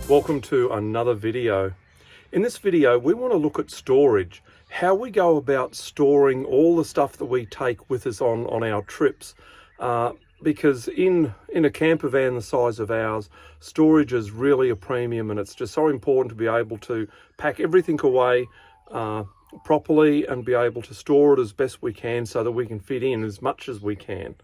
Welcome to another video. In this video we want to look at storage, how we go about storing all the stuff that we take with us on our trips, because in a camper van the size of ours, storage is really a premium, and it's just so important to be able to pack everything away properly and be able to store it as best we can so that we can fit in as much as we can.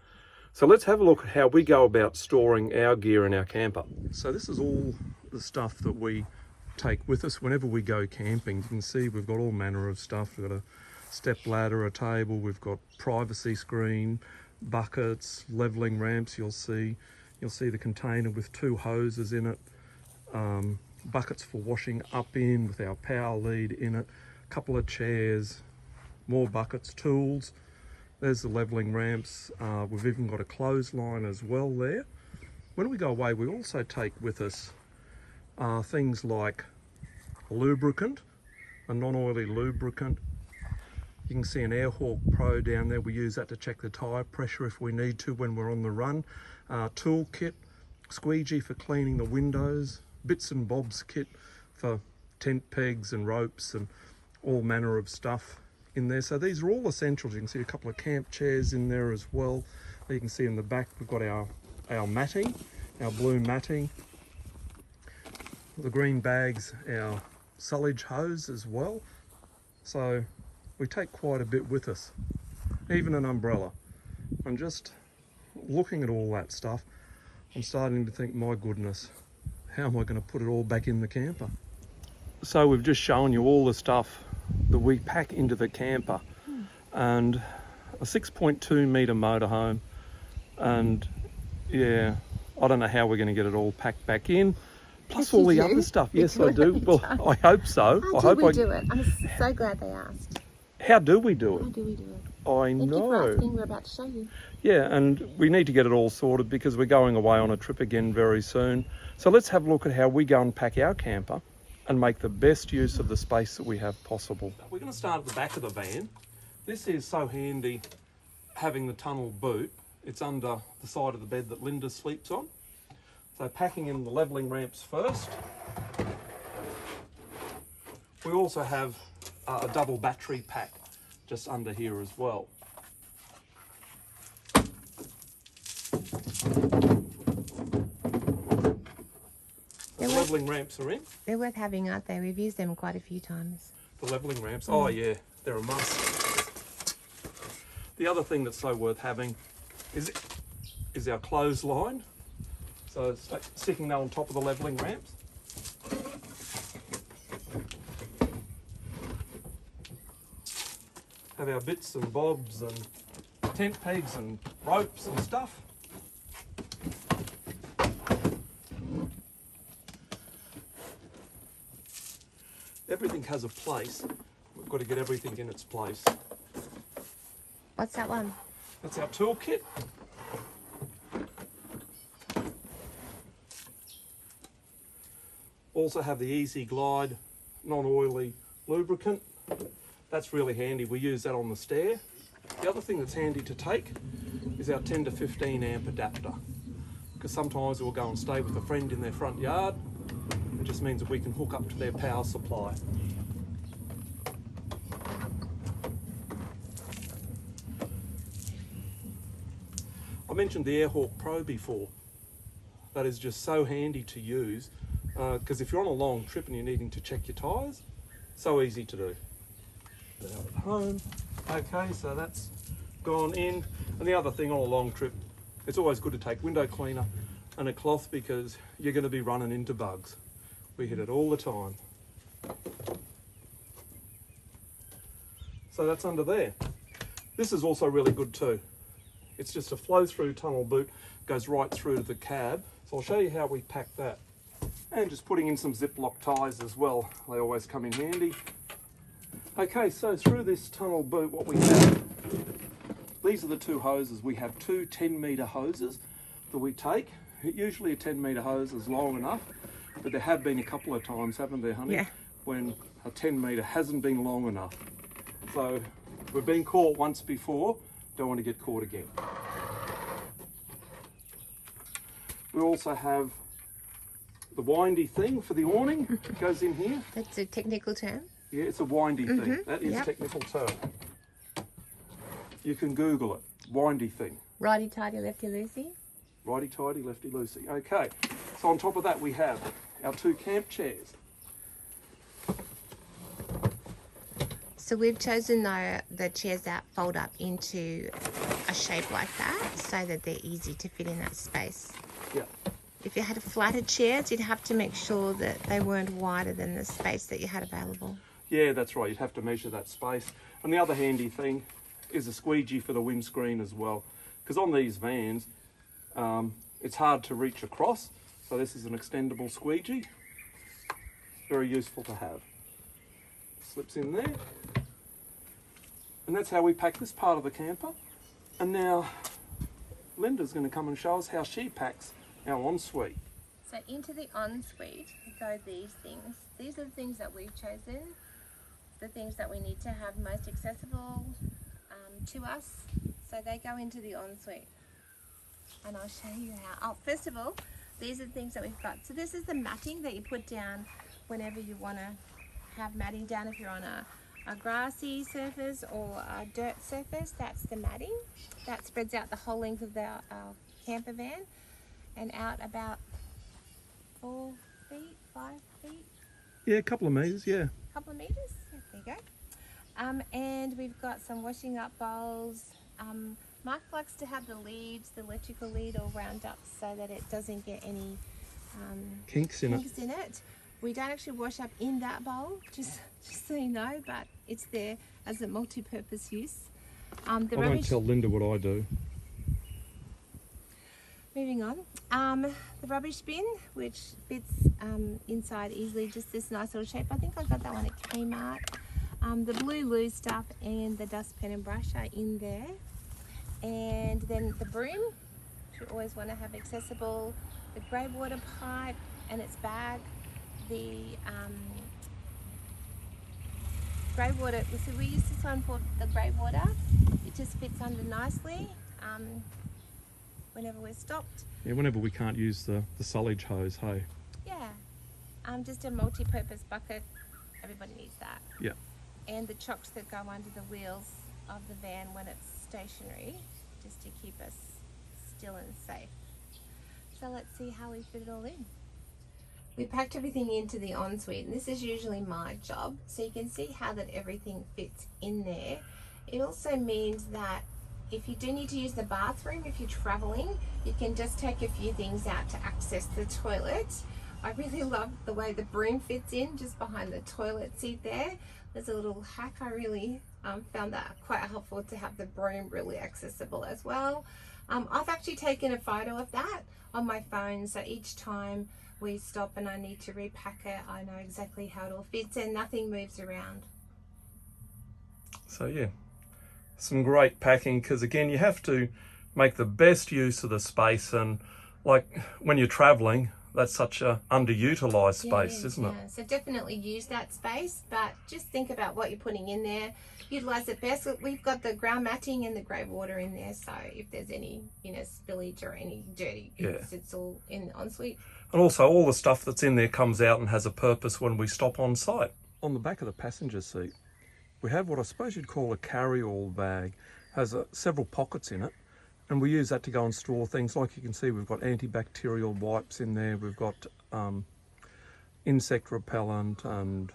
So let's have a look at how we go about storing our gear in our camper. So this is all the stuff that we take with us whenever we go camping. You can see we've got all manner of stuff. We've got a step ladder, a table, we've got privacy screen, buckets, leveling ramps. You'll see the container with 2 hoses in it, buckets for washing up in with our power lead in it, a couple of chairs, more buckets, tools. There's the leveling ramps. We've even got a clothesline as well there. When we go away, we also take with us things like a lubricant, a non-oily lubricant. You can see an Airhawk Pro down there. We use that to check the tyre pressure if we need to when we're on the run. Tool kit, squeegee for cleaning the windows, bits and bobs kit for tent pegs and ropes and all manner of stuff in there. So these are all essentials. You can see a couple of camp chairs in there as well. You can see in the back we've got our matting, our blue matting, the green bags, our silage hose as well. So we take quite a bit with us, even an umbrella. And just looking at all that stuff, I'm starting to think, my goodness, how am I going to put it all back in the camper? So we've just shown you all the stuff that we pack into the camper, and a 6.2 metre motorhome, and yeah, I don't know how we're going to get it all packed back in, plus all the other stuff. Yes, I do. Well, I hope so. How do we do it? I'm so glad they asked. How do we do it? How do we do it? I Thank know. you for asking. We're about to show you. Yeah, and we need to get it all sorted because we're going away on a trip again very soon. So let's have a look at how we go and pack our camper and make the best use of the space that we have possible. We're going to start at the back of the van. This is so handy having the tunnel boot. It's under the side of the bed that Linda sleeps on. So packing in the leveling ramps first. We also have a double battery pack just under here as well. The leveling ramps are in. They're worth having, aren't they? We've used them quite a few times. The leveling ramps, oh yeah, they're a must. The other thing that's so worth having is our clothesline. So sticking that on top of the leveling ramps. Have our bits and bobs and tent pegs and ropes and stuff. Everything has a place. We've got to get everything in its place. What's that one? That's our tool kit. Also have the Easy Glide non-oily lubricant. That's really handy. We use that on the stair. The other thing that's handy to take is our 10 to 15 amp adapter, because sometimes we'll go and stay with a friend in their front yard. It just means that we can hook up to their power supply. I mentioned the Airhawk Pro before. That is just so handy to use, because if you're on a long trip and you're needing to check your tyres, so easy to do. Out at home. Okay, so that's gone in. And the other thing on a long trip, it's always good to take window cleaner and a cloth, because you're going to be running into bugs. We hit it all the time. So that's under there. This is also really good too. It's just a flow-through tunnel boot, goes right through to the cab. So I'll show you how we pack that. And just putting in some Ziploc ties as well. They always come in handy. Okay, so through this tunnel boot, what we have, these are the 2 hoses. We have 2 10-metre hoses that we take. Usually a 10-metre hose is long enough, but there have been a couple of times, haven't there, honey? Yeah. When a 10-metre hasn't been long enough. So we've been caught once before, don't want to get caught again. We also have the windy thing for the awning goes in here. That's a technical term. Yeah, it's a windy thing. That is Yep. technical term. You can Google it. Windy thing. Righty tighty, lefty loosey. Righty tighty, lefty loosey. Okay, so on top of that we have our 2 camp chairs. So we've chosen the chairs that fold up into a shape like that so that they're easy to fit in that space. Yeah. If you had flatter chairs, you'd have to make sure that they weren't wider than the space that you had available. Yeah, that's right. You'd have to measure that space. And the other handy thing is a squeegee for the windscreen as well. Because on these vans, it's hard to reach across. So this is an extendable squeegee. Very useful to have. Slips in there. And that's how we pack this part of the camper. And now Linda's going to come and show us how she packs our ensuite. So into the ensuite go these things. These are the things that we've chosen, the things that we need to have most accessible to us. So they go into the ensuite. And I'll show you how. Oh, first of all, these are the things that we've got. So this is the matting that you put down whenever you want to have matting down. If you're on a grassy surface or a dirt surface, that's the matting. That spreads out the whole length of our camper van and out about 4 feet, 5 feet. Yeah, a couple of metres, yeah. A couple of metres, yeah, there you go. And we've got some washing up bowls. Mark likes to have the leads, the electrical lead all wound up so that it doesn't get any Kinks in it. We don't actually wash up in that bowl, just so you know, but it's there as a multi-purpose use. I won't tell Linda what I do. Moving on, the rubbish bin, which fits inside easily, just this nice little shape. I think I got that one at Kmart. The blue loo stuff and the dustpan and brush are in there. And then the broom, which you always want to have accessible, the grey water pipe and its bag, the grey water, so we use this one for the grey water. It just fits under nicely whenever we're stopped. Yeah, whenever we can't use the sullage hose, hey? Yeah, just a multi-purpose bucket, everybody needs that. Yeah. And the chocks that go under the wheels of the van when it's stationary, just to keep us still and safe. So let's see how we fit it all in. We packed everything into the ensuite, and this is usually my job, so you can see how that everything fits in there. It also means that if you do need to use the bathroom, if you're traveling, you can just take a few things out to access the toilet. I really love the way the broom fits in just behind the toilet seat there. There's a little hack. I really found that quite helpful to have the broom really accessible as well. I've actually taken a photo of that on my phone, so each time we stop and I need to repack it, I know exactly how it all fits and nothing moves around. So yeah, some great packing, because again, you have to make the best use of the space, and like when you're traveling, that's such a underutilized space, isn't it? Yeah, so definitely use that space, but just think about what you're putting in there. Utilize it best. We've got the ground matting and the grey water in there, so if there's any, spillage or any dirty, it's all in the ensuite. And also all the stuff that's in there comes out and has a purpose when we stop on site. On the back of the passenger seat, we have what I suppose you'd call a carry-all bag. Has several pockets in it, and we use that to go and store things. Like you can see, we've got antibacterial wipes in there. We've got insect repellent and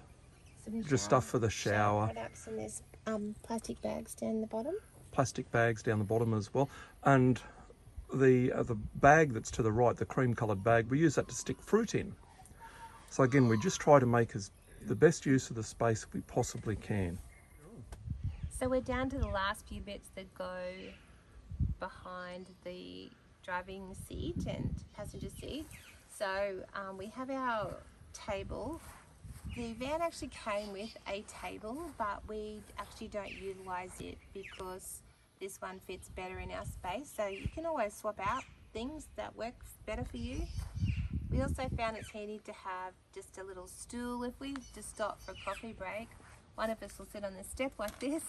just stuff for the shower. Products, and there's plastic bags down the bottom. Plastic bags down the bottom as well. And the bag that's to the right, the cream-coloured bag, we use that to stick fruit in. So again, we just try to make the best use of the space we possibly can. So we're down to the last few bits that go behind the driving seat and passenger seat. So we have our table. The van actually came with a table, but we actually don't utilize it because this one fits better in our space. So you can always swap out things that work better for you. We also found it's handy to have just a little stool. If we just stop for a coffee break, one of us will sit on the step like this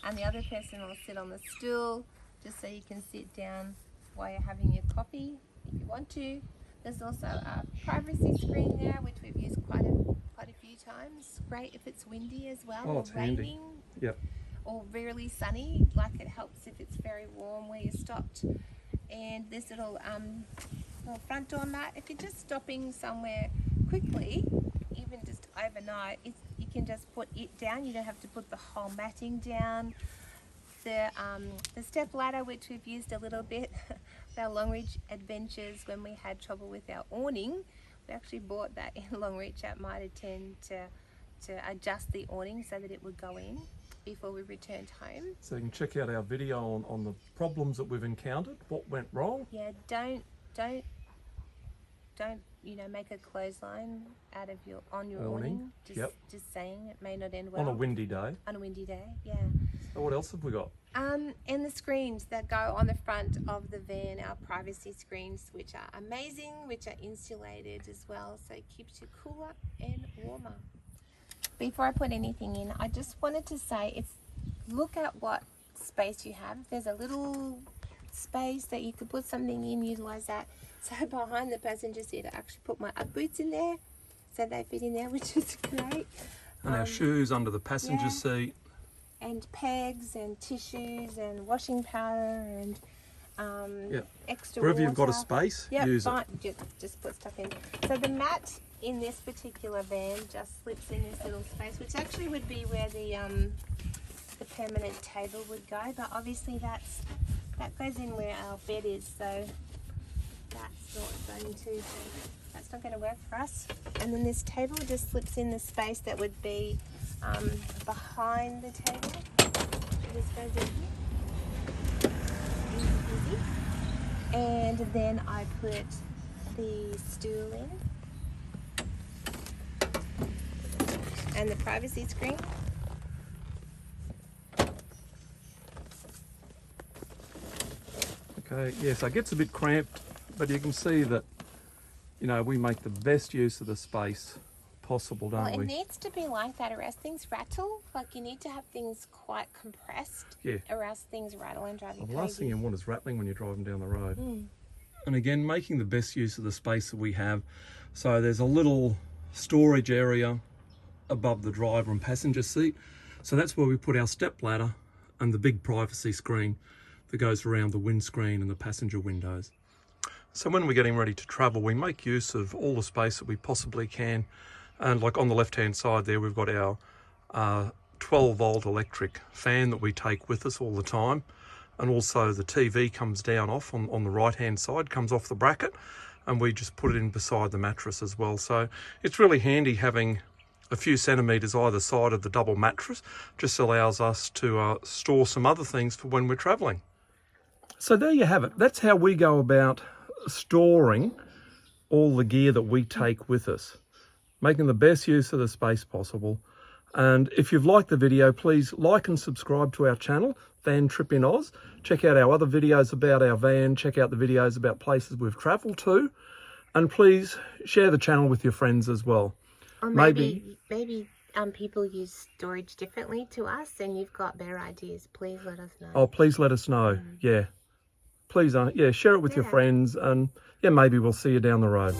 and the other person will sit on the stool, just so you can sit down while you're having your coffee if you want to. There's also a privacy screen there, which we've used quite a few times. Great if it's windy as well, Oh, or it's handy. raining, Yep. or really sunny. Like it helps if it's very warm where you're stopped. And this little front door mat. If you're just stopping somewhere quickly, even just overnight, you can just put it down. You don't have to put the whole matting down. The step ladder, which we've used a little bit for our Long Reach adventures when we had trouble with our awning. We actually bought that in Long Reach at Mitre 10 to adjust the awning so that it would go in before we returned home. So you can check out our video on the problems that we've encountered, what went wrong. Yeah, don't make a clothesline out of your awning. Just saying, it may not end well On a windy day. On a windy day, yeah. So what else have we got? And the screens that go on the front of the van, our privacy screens, which are amazing, which are insulated as well, so it keeps you cooler and warmer. Before I put anything in, I just wanted to say, look at what space you have. There's a little space that you could put something in, utilize that. So behind the passenger seat, I actually put my Ugg boots in there, so they fit in there, which is great. And our shoes under the passenger seat. And pegs and tissues and washing powder and extra Wherever water. you've got a space, use it. Just put stuff in. So the mat in this particular van just slips in this little space, which actually would be where the permanent table would go. But obviously that goes in where our bed is, so that's not going to work for us. And then this table just slips in the space that would be behind the table. This goes in here. Easy. And then I put the stool in. And the privacy screen. Okay, yeah, so it gets a bit cramped, but you can see that, we make the best use of the space possible, don't we? It needs to be like that, or else things rattle. Like, you need to have things quite compressed, or else things rattle and drive you crazy. The last thing you want is rattling when you're driving down the road. And again, making the best use of the space that we have. So there's a little storage area above the driver and passenger seat. So that's where we put our step ladder and the big privacy screen that goes around the windscreen and the passenger windows. So when we're getting ready to travel, we make use of all the space that we possibly can. And like on the left-hand side there, we've got our 12-volt electric fan that we take with us all the time. And also the TV comes down off on the right-hand side, comes off the bracket, and we just put it in beside the mattress as well. So it's really handy having a few centimetres either side of the double mattress. Just allows us to store some other things for when we're travelling. So there you have it. That's how we go about storing all the gear that we take with us, making the best use of the space possible. And if you've liked the video, please like and subscribe to our channel, Van Trip in Oz. Check out our other videos about our van, check out the videos about places we've travelled to, and please share the channel with your friends as well. Or maybe people use storage differently to us, and you've got better ideas. Please let us know. Oh, please let us know. Yeah. Please, share it with your friends, and maybe we'll see you down the road.